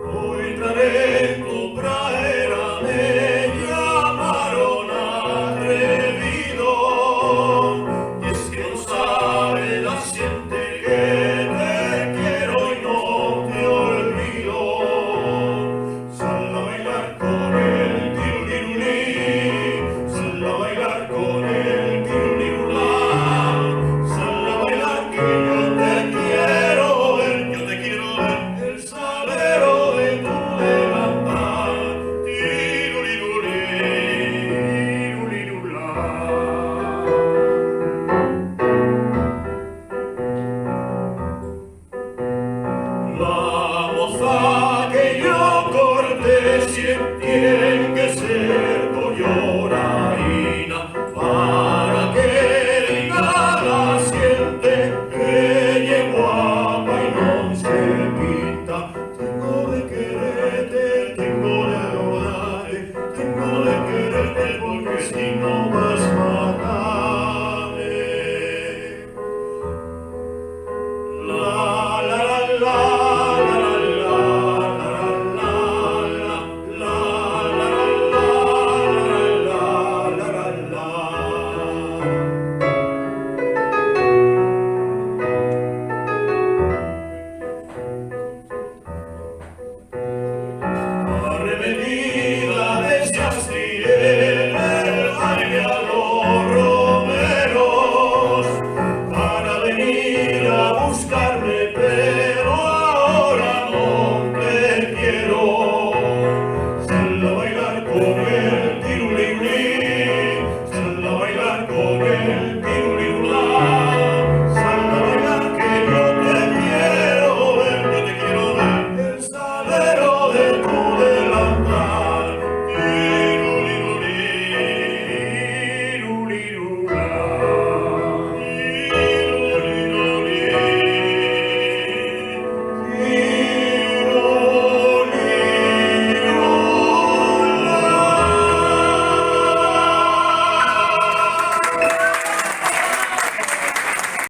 Hoy traeré tu praera, me llamaron atrevido, y es que no sabe la siente que te quiero y no te olvido. Sal a bailar con el tirulirulí, sal a bailar con el tirulirulá, sal a bailar que yo te quiero ver, yo te quiero ver, el salero de tu levantar, tirulirulí, tirulirulá. La moza